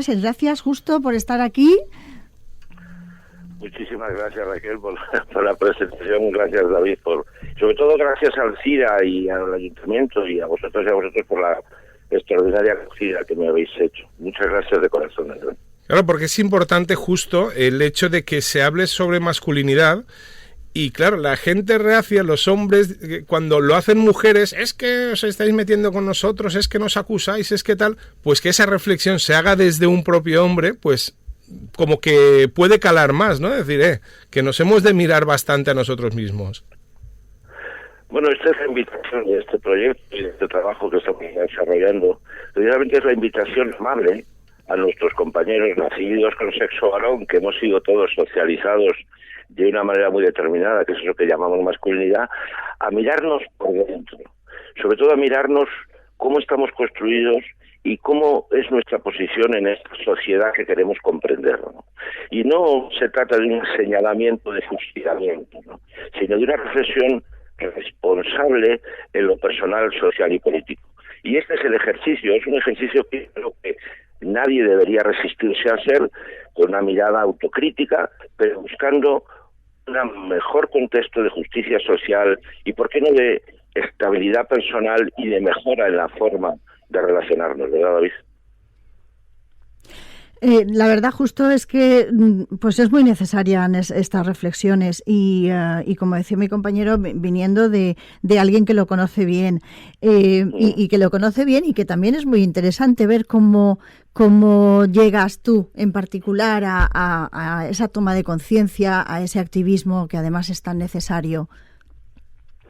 Gracias justo por estar aquí. Muchísimas gracias, Raquel, por la presentación. Gracias, David, sobre todo gracias al CIRA y al Ayuntamiento y a vosotros por la extraordinaria acogida que me habéis hecho. Muchas gracias de corazón, ¿no? Claro, porque es importante justo el hecho de que se hable sobre masculinidad. Y claro, la gente reacia, los hombres, cuando lo hacen mujeres, es que os estáis metiendo con nosotros, es que nos acusáis, es que tal, pues que esa reflexión se haga desde un propio hombre, pues como que puede calar más, ¿no? Es decir, que nos hemos de mirar bastante a nosotros mismos. Bueno, esta es la invitación de este proyecto y de este trabajo que estamos desarrollando. Realmente es la invitación amable a nuestros compañeros nacidos con sexo varón, que hemos sido todos socializados de una manera muy determinada, que es lo que llamamos masculinidad, a mirarnos por dentro, sobre todo a mirarnos cómo estamos construidos y cómo es nuestra posición en esta sociedad que queremos comprender, ¿no? Y no se trata de un señalamiento de fusilamiento, ¿no?, sino de una reflexión responsable en lo personal, social y político. Y este es el ejercicio, es un ejercicio que creo que nadie debería resistirse a hacer, con una mirada autocrítica, pero buscando un mejor contexto de justicia social y, ¿por qué no, de estabilidad personal y de mejora en la forma de relacionarnos, ¿verdad, David? La verdad justo es que pues es muy necesaria estas reflexiones y como decía mi compañero, viniendo de alguien que lo conoce bien y que lo conoce bien y que también es muy interesante ver cómo llegas tú en particular a esa toma de conciencia, a ese activismo que además es tan necesario.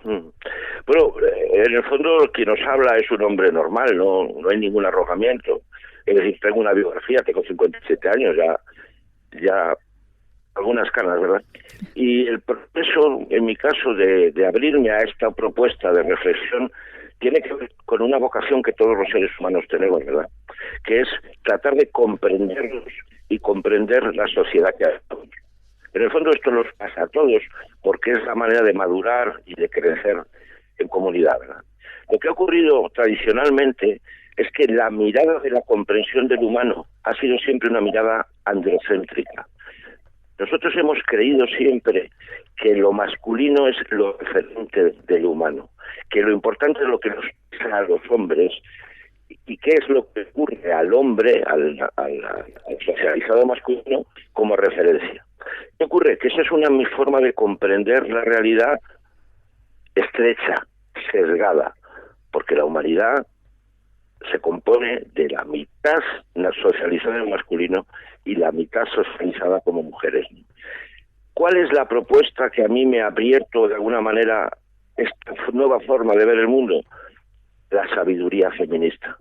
Bueno, en el fondo quien nos habla es un hombre normal, no hay ningún arrogamiento. Es decir, tengo una biografía, tengo 57 años, ya algunas canas, ¿verdad? Y el proceso, en mi caso, de abrirme a esta propuesta de reflexión, tiene que ver con una vocación que todos los seres humanos tenemos, ¿verdad? Que es tratar de comprendernos y comprender la sociedad que hacemos. En el fondo esto nos pasa a todos, porque es la manera de madurar y de crecer en comunidad, ¿verdad? Lo que ha ocurrido tradicionalmente es que la mirada de la comprensión del humano ha sido siempre una mirada androcéntrica. Nosotros hemos creído siempre que lo masculino es lo referente del humano, que lo importante es lo que nos pasa a los hombres y qué es lo que ocurre al hombre, al socializado masculino, como referencia. ¿Qué ocurre? Que esa es mi forma de comprender la realidad estrecha, sesgada, porque la humanidad se compone de la mitad socializada en masculino y la mitad socializada como mujeres. ¿Cuál es la propuesta que a mí me ha abierto de alguna manera esta nueva forma de ver el mundo? La sabiduría feminista.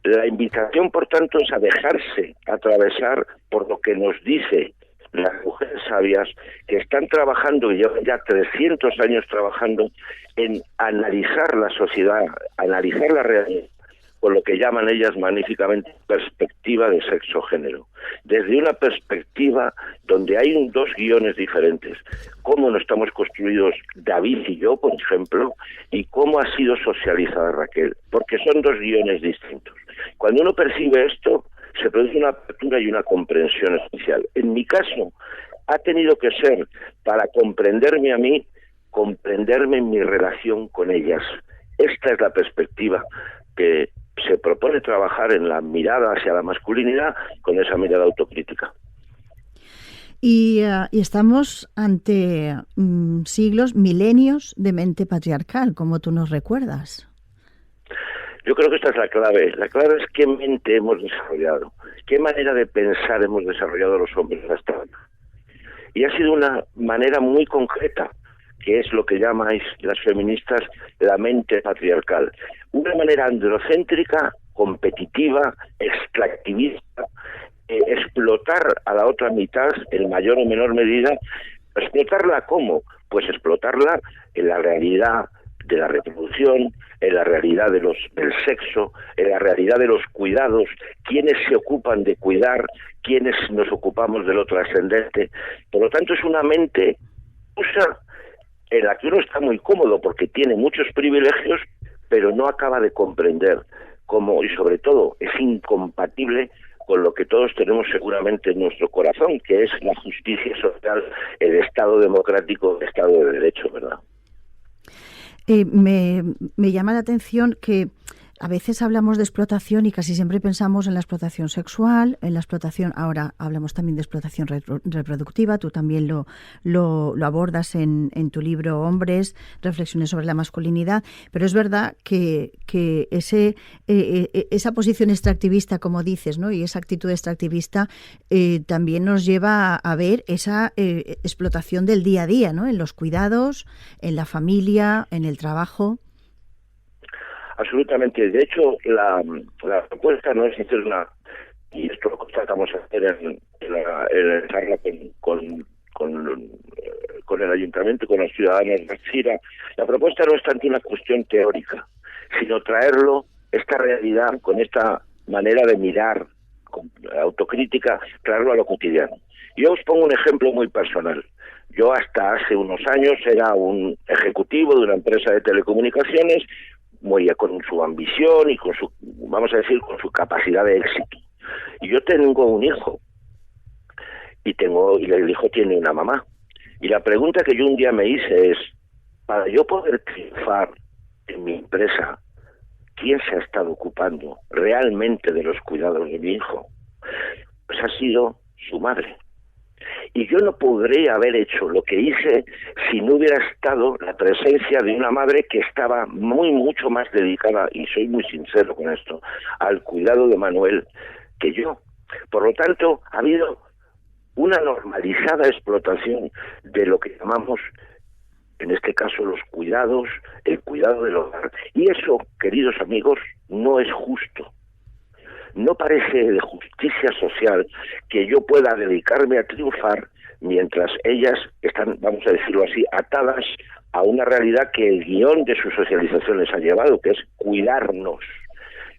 La invitación, por tanto, es a dejarse atravesar por lo que nos dice las mujeres sabias que están trabajando, y llevan ya 300 años trabajando, en analizar la sociedad, analizar la realidad, con lo que llaman ellas magníficamente perspectiva de sexo-género. Desde una perspectiva donde hay dos guiones diferentes. Cómo no estamos construidos David y yo, por ejemplo, y cómo ha sido socializada Raquel. Porque son dos guiones distintos. Cuando uno percibe esto, se produce una apertura y una comprensión especial. En mi caso, ha tenido que ser, para comprenderme a mí, comprenderme en mi relación con ellas. Esta es la perspectiva que se propone trabajar en la mirada hacia la masculinidad con esa mirada autocrítica. Y estamos ante siglos, milenios de mente patriarcal, como tú nos recuerdas. Yo creo que esta es la clave. La clave es qué mente hemos desarrollado, qué manera de pensar hemos desarrollado los hombres hasta ahora. Y ha sido una manera muy concreta, que es lo que llamáis las feministas la mente patriarcal. Una manera androcéntrica, competitiva, extractivista, explotar a la otra mitad en mayor o menor medida. ¿Explotarla cómo? Pues explotarla en la realidad de la reproducción, en la realidad del sexo, en la realidad de los cuidados, quiénes se ocupan de cuidar, quiénes nos ocupamos de lo trascendente. Por lo tanto, es una mente en la que uno está muy cómodo porque tiene muchos privilegios, pero no acaba de comprender cómo, y sobre todo, es incompatible con lo que todos tenemos seguramente en nuestro corazón, que es la justicia social, el Estado democrático, el Estado de Derecho, ¿verdad? Me llama la atención que a veces hablamos de explotación y casi siempre pensamos en la explotación sexual, en la explotación, ahora hablamos también de explotación reproductiva, tú también lo abordas en tu libro Hombres, reflexiones sobre la masculinidad, pero es verdad que esa posición extractivista, como dices, ¿no? Y esa actitud extractivista también nos lleva a ver esa explotación del día a día, ¿no? En los cuidados, en la familia, en el trabajo. Absolutamente. De hecho, la propuesta no es hacer y esto lo tratamos de hacer en la charla con el ayuntamiento, con los ciudadanos de Algeciras. La propuesta no es tanto una cuestión teórica, sino traerlo, esta realidad, con esta manera de mirar, con autocrítica, traerlo a lo cotidiano. Yo os pongo un ejemplo muy personal. Yo hasta hace unos años era un ejecutivo de una empresa de telecomunicaciones, muy con su ambición y con su, vamos a decir, con su capacidad de éxito. Y yo tengo un hijo, y el hijo tiene una mamá. Y la pregunta que yo un día me hice es, para yo poder triunfar en mi empresa, ¿quién se ha estado ocupando realmente de los cuidados de mi hijo? Pues ha sido su madre. Y yo no podría haber hecho lo que hice si no hubiera estado la presencia de una madre que estaba mucho más dedicada, y soy muy sincero con esto, al cuidado de Manuel que yo. Por lo tanto, ha habido una normalizada explotación de lo que llamamos, en este caso, los cuidados, el cuidado del hogar. Y eso, queridos amigos, no es justo. No parece de justicia social que yo pueda dedicarme a triunfar mientras ellas están, vamos a decirlo así, atadas a una realidad que el guión de su socialización les ha llevado, que es cuidarnos.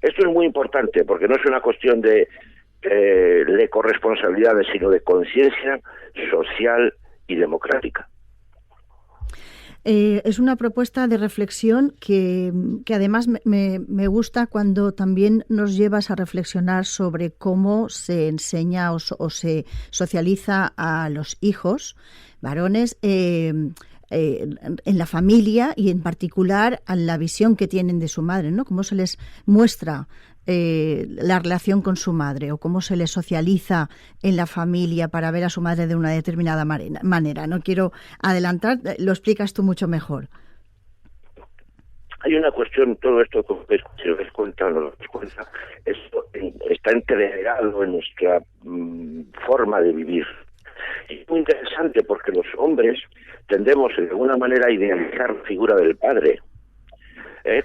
Esto es muy importante porque no es una cuestión de corresponsabilidades, sino de conciencia social y democrática. Es una propuesta de reflexión que además me gusta cuando también nos llevas a reflexionar sobre cómo se enseña o se socializa a los hijos varones en la familia y en particular a la visión que tienen de su madre, ¿no? Cómo se les muestra la relación con su madre o cómo se les socializa en la familia para ver a su madre de una determinada manera. No quiero adelantar, lo explicas tú mucho mejor. Hay una cuestión, todo esto, si lo ves cuenta o no lo ves cuenta, esto está integrado en nuestra forma de vivir. Y es muy interesante porque los hombres tendemos de alguna manera a idealizar la figura del padre.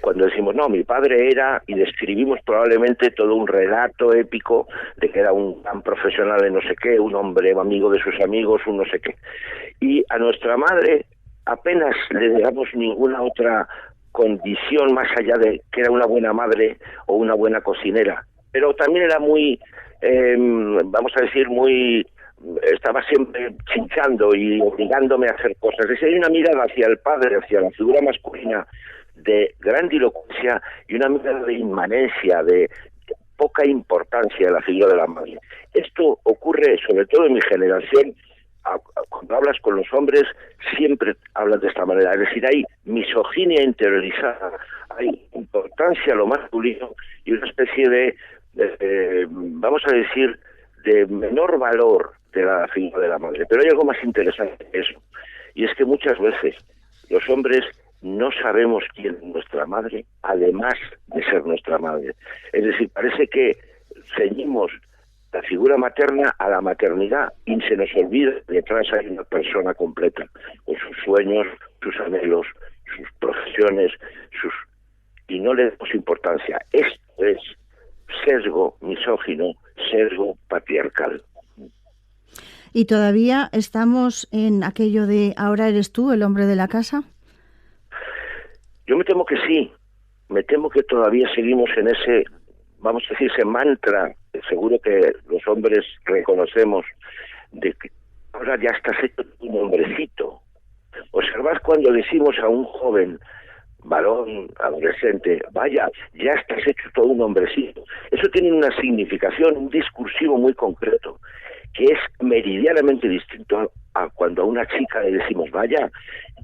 Cuando decimos, no, mi padre era, y describimos probablemente todo un relato épico de que era un gran profesional de no sé qué, un hombre amigo de sus amigos, un no sé qué. Y a nuestra madre apenas le damos ninguna otra condición más allá de que era una buena madre o una buena cocinera. Pero también era muy, vamos a decir, estaba siempre chinchando y obligándome a hacer cosas. Es decir, hay una mirada hacia el padre, hacia la figura masculina, de grandilocuencia y una mirada de inmanencia, de poca importancia de la figura de la madre. Esto ocurre sobre todo en mi generación. Cuando hablas con los hombres siempre hablas de esta manera, es decir, hay misoginia interiorizada, hay importancia a lo masculino y una especie de vamos a decir, de menor valor de la figura de la madre. Pero hay algo más interesante que eso, y es que muchas veces los hombres no sabemos quién es nuestra madre, además de ser nuestra madre. Es decir, parece que ceñimos la figura materna a la maternidad y se nos olvida que detrás hay una persona completa, con sus sueños, sus anhelos, sus profesiones, y no le damos importancia. Esto es sesgo misógino, sesgo patriarcal. ¿Y todavía estamos en aquello de ahora eres tú el hombre de la casa? Yo me temo que sí, me temo que todavía seguimos en ese, vamos a decir, ese mantra, seguro que los hombres reconocemos, de que ahora ya estás hecho un hombrecito. Observad cuando decimos a un joven, varón, adolescente, vaya, ya estás hecho todo un hombrecito. Eso tiene una significación, un discursivo muy concreto, que es meridianamente distinto a cuando a una chica le decimos, vaya,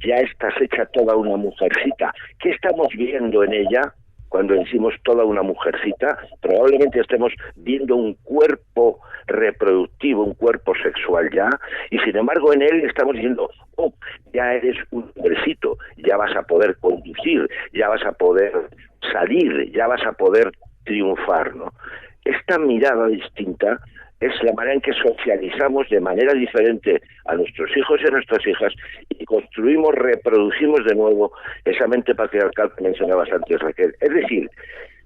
ya estás hecha toda una mujercita. ¿Qué estamos viendo en ella cuando decimos toda una mujercita? Probablemente estemos viendo un cuerpo reproductivo, un cuerpo sexual ya, y sin embargo en él estamos diciendo, oh, ya eres un hombrecito, ya vas a poder conducir, ya vas a poder salir, ya vas a poder triunfar, ¿no? Esta mirada distinta es la manera en que socializamos de manera diferente a nuestros hijos y a nuestras hijas y construimos, reproducimos de nuevo esa mente patriarcal que mencionabas antes, Raquel. Es decir,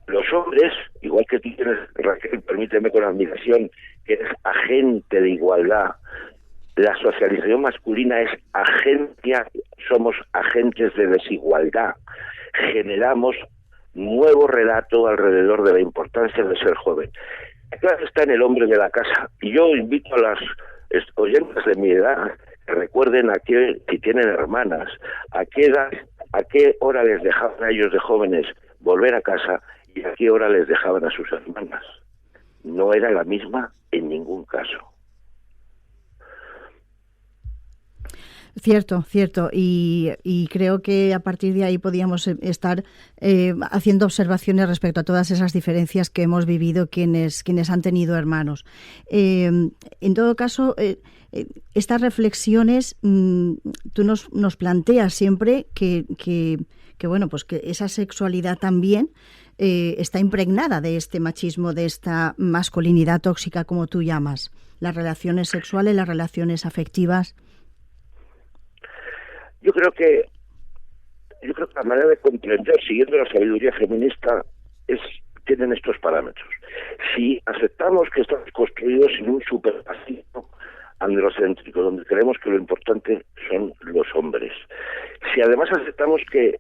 los hombres, igual que tú tienes, Raquel, permíteme con admiración, que eres agente de igualdad, la socialización masculina es agencia, somos agentes de desigualdad, generamos nuevo relato alrededor de la importancia de ser joven. Claro, está en el hombre de la casa. Y yo invito a las oyentes de mi edad que recuerden si tienen hermanas, a qué hora les dejaban a ellos de jóvenes volver a casa y a qué hora les dejaban a sus hermanas. No era la misma en ningún caso. Cierto. Y creo que a partir de ahí podíamos estar haciendo observaciones respecto a todas esas diferencias que hemos vivido quienes han tenido hermanos. En todo caso, estas reflexiones tú nos planteas siempre que bueno, pues que esa sexualidad también está impregnada de este machismo, de esta masculinidad tóxica, como tú llamas, las relaciones sexuales, las relaciones afectivas. Yo creo que la manera de comprender, siguiendo la sabiduría feminista, tienen estos parámetros. Si aceptamos que estamos construidos en un superfascismo androcéntrico, donde creemos que lo importante son los hombres, si además aceptamos que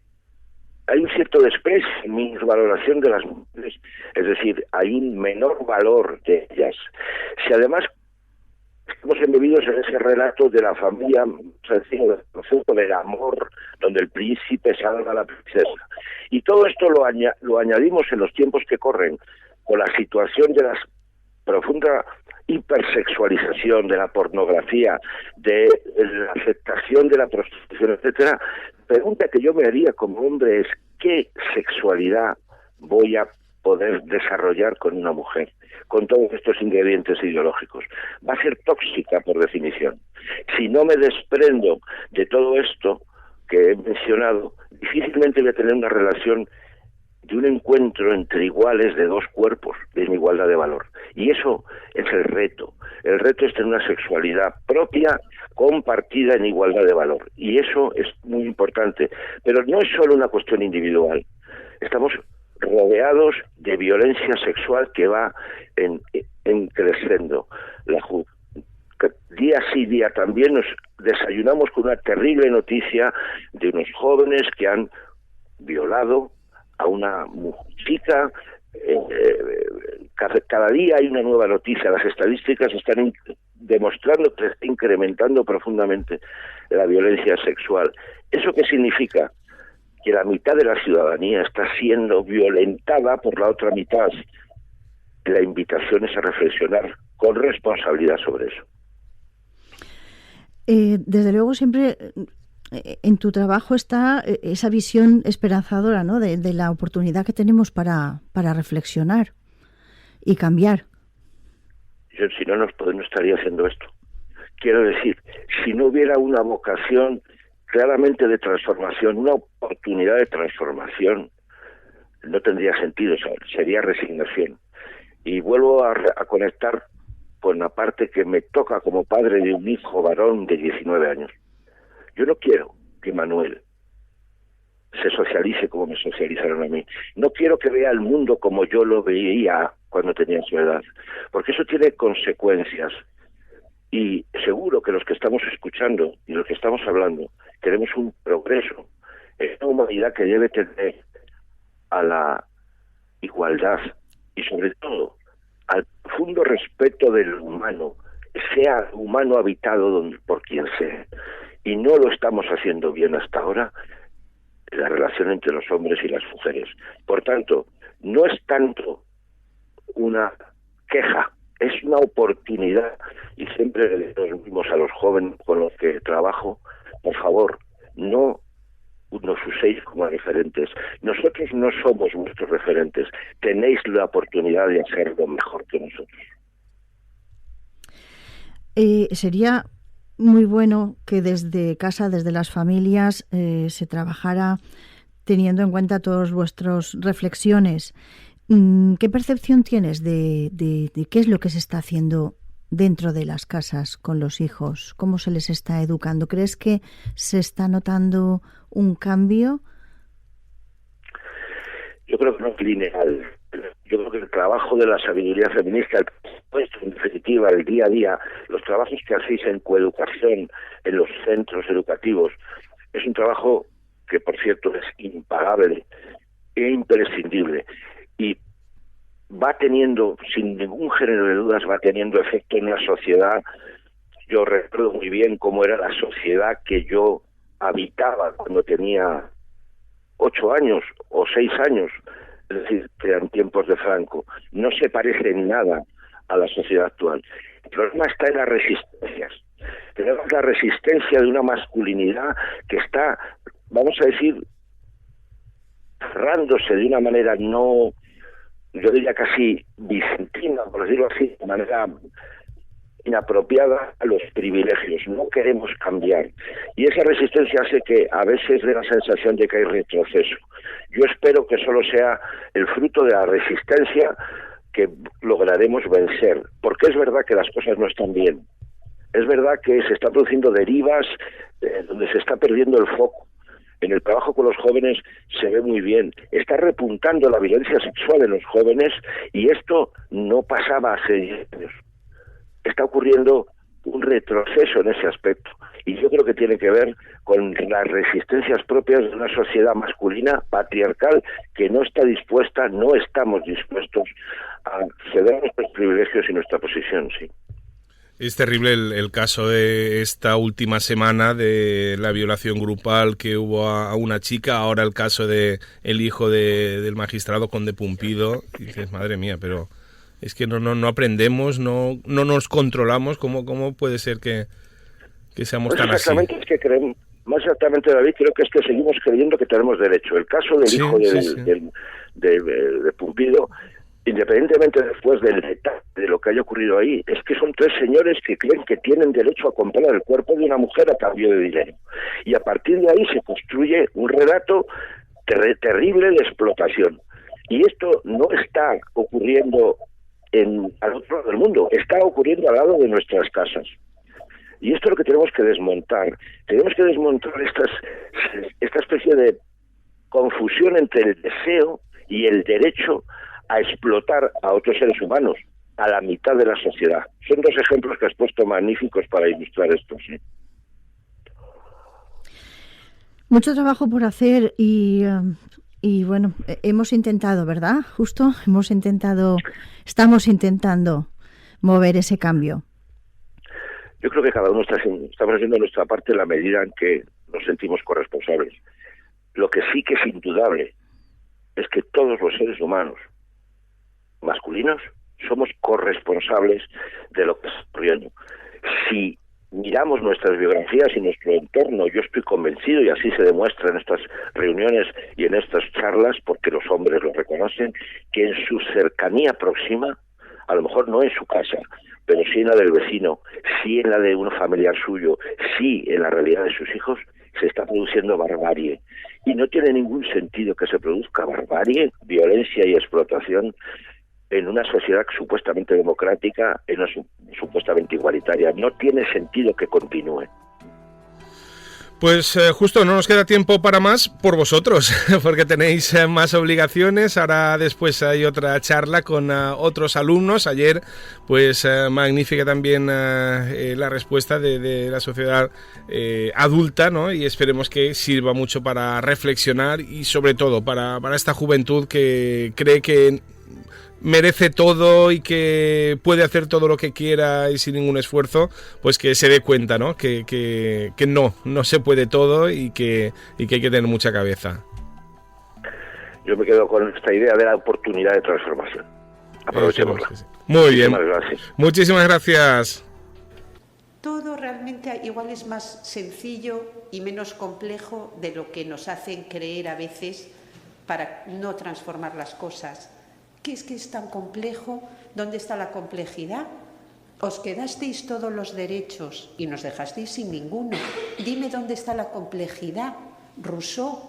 hay un cierto desprecio, minusvaloración de las mujeres, es decir, hay un menor valor de ellas, si además estamos embebidos en ese relato de la familia, sencillo, del amor, donde el príncipe salva a la princesa. Y todo esto lo añadimos en los tiempos que corren, con la situación de la profunda hipersexualización, de la pornografía, de la aceptación de la prostitución, etcétera. La pregunta que yo me haría como hombre es, ¿qué sexualidad voy a poder desarrollar con una mujer, con todos estos ingredientes ideológicos? Va a ser tóxica por definición. Si no me desprendo de todo esto que he mencionado, difícilmente voy a tener una relación de un encuentro entre iguales de dos cuerpos en igualdad de valor. Y eso es el reto. El reto es tener una sexualidad propia, compartida en igualdad de valor. Y eso es muy importante. Pero no es solo una cuestión individual. Estamos rodeados de violencia sexual que va en creciendo. Día sí, día también nos desayunamos con una terrible noticia de unos jóvenes que han violado a una chica. Cada día hay una nueva noticia. Las estadísticas están demostrando que está incrementando profundamente la violencia sexual. ¿Eso qué significa? Que la mitad de la ciudadanía está siendo violentada por la otra mitad. La invitación es a reflexionar con responsabilidad sobre eso. Desde luego siempre en tu trabajo está esa visión esperanzadora, ¿no? de la oportunidad que tenemos para reflexionar y cambiar. Yo, si no estaría haciendo esto. Quiero decir, si no hubiera una vocación claramente de transformación, una oportunidad de transformación, no tendría sentido, sería resignación. Y vuelvo a conectar con la parte que me toca como padre de un hijo varón de 19 años. Yo no quiero que Manuel se socialice como me socializaron a mí. No quiero que vea el mundo como yo lo veía cuando tenía su edad, porque eso tiene consecuencias. Y seguro que los que estamos escuchando y los que estamos hablando queremos un progreso en una humanidad que debe tener a la igualdad y sobre todo al profundo respeto del humano, sea humano habitado por quien sea. Y no lo estamos haciendo bien hasta ahora. la relación entre los hombres y las mujeres. Por tanto, no es tanto una queja, es una oportunidad, y siempre le decimos a los jóvenes con los que trabajo, por favor, no nos uséis como referentes. Nosotros no somos vuestros referentes, tenéis la oportunidad de hacerlo mejor que nosotros. Sería muy bueno que desde casa, desde las familias, se trabajara teniendo en cuenta todas vuestras reflexiones. ¿Qué percepción tienes de qué es lo que se está haciendo dentro de las casas con los hijos? ¿Cómo se les está educando? ¿Crees que se está notando un cambio? Yo creo que no es lineal. Yo creo que el trabajo de la sabiduría feminista, en definitiva, el día a día, los trabajos que hacéis en coeducación, en los centros educativos, es un trabajo que, por cierto, es impagable e imprescindible. Y va teniendo, sin ningún género de dudas, va teniendo efecto en la sociedad. Yo recuerdo muy bien cómo era la sociedad que yo habitaba cuando tenía 8 años o 6 años, es decir, que eran tiempos de Franco. No se parece en nada a la sociedad actual. El problema está en las resistencias. Tenemos la resistencia de una masculinidad que está, vamos a decir, cerrándose de una manera no, yo diría casi bizantina, por decirlo así, de manera inapropiada a los privilegios. No queremos cambiar. Y esa resistencia hace que a veces dé la sensación de que hay retroceso. Yo espero que solo sea el fruto de la resistencia que lograremos vencer, porque es verdad que las cosas no están bien. Es verdad que se están produciendo derivas donde se está perdiendo el foco. En el trabajo con los jóvenes se ve muy bien. Está repuntando la violencia sexual en los jóvenes y esto no pasaba hace 10 años. Está ocurriendo un retroceso en ese aspecto. Y yo creo que tiene que ver con las resistencias propias de una sociedad masculina, patriarcal, que no está dispuesta, no estamos dispuestos a ceder nuestros privilegios y nuestra posición, sí. Es terrible el caso de esta última semana de la violación grupal que hubo a una chica, ahora el caso de el hijo del magistrado Conde Pumpido. Y dices, madre mía, pero es que no aprendemos, no nos controlamos. ¿Cómo puede ser que seamos tan así? Es que creemos, más exactamente, David, creo que es que seguimos creyendo que tenemos derecho. El caso del hijo de Pumpido, independientemente después del detalle de lo que haya ocurrido ahí, es que son 3 señores que creen que tienen derecho a comprar el cuerpo de una mujer a cambio de dinero. Y a partir de ahí se construye un relato terrible de explotación. Y esto no está ocurriendo al otro lado del mundo, está ocurriendo al lado de nuestras casas. Y esto es lo que tenemos que desmontar. Tenemos que desmontar esta especie de confusión entre el deseo y el derecho a explotar a otros seres humanos, a la mitad de la sociedad. Son 2 ejemplos que has puesto magníficos para ilustrar esto, ¿sí? Mucho trabajo por hacer y bueno, hemos intentado, ¿verdad? Estamos intentando mover ese cambio. Yo creo que cada uno estamos haciendo nuestra parte en la medida en que nos sentimos corresponsables. Lo que sí que es indudable es que todos los seres humanos masculinos somos corresponsables de lo que está ocurriendo. Si miramos nuestras biografías y nuestro entorno, yo estoy convencido, y así se demuestra en estas reuniones y en estas charlas, porque los hombres lo reconocen, que en su cercanía próxima, a lo mejor no en su casa, pero sí en la del vecino, sí en la de un familiar suyo, sí en la realidad de sus hijos, se está produciendo barbarie. Y no tiene ningún sentido que se produzca barbarie, violencia y explotación en una sociedad supuestamente democrática, en una supuestamente igualitaria. No tiene sentido que continúe. Pues justo no nos queda tiempo para más por vosotros, porque tenéis más obligaciones. Ahora después hay otra charla con otros alumnos. Ayer, pues magnífica también la respuesta de la sociedad adulta, ¿no? Y esperemos que sirva mucho para reflexionar y sobre todo para esta juventud que cree que merece todo y que puede hacer todo lo que quiera y sin ningún esfuerzo, pues que se dé cuenta, ¿no? Que no se puede todo y que hay que tener mucha cabeza. Yo me quedo con esta idea de la oportunidad de transformación. Aprovechémosla. Sí. Muy bien. Gracias. Muchísimas gracias. Todo realmente igual es más sencillo y menos complejo de lo que nos hacen creer a veces para no transformar las cosas. ¿Qué es que es tan complejo? ¿Dónde está la complejidad? Os quedasteis todos los derechos y nos dejasteis sin ninguno. Dime dónde está la complejidad. Rousseau,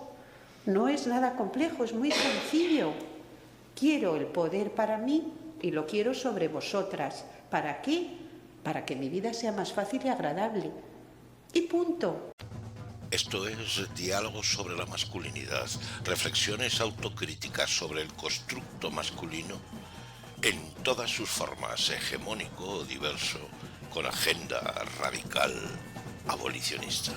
no es nada complejo, es muy sencillo. Quiero el poder para mí y lo quiero sobre vosotras. ¿Para qué? Para que mi vida sea más fácil y agradable. Y punto. Esto es Diálogos sobre la masculinidad, reflexiones autocríticas sobre el constructo masculino en todas sus formas, hegemónico o diverso, con agenda radical abolicionista.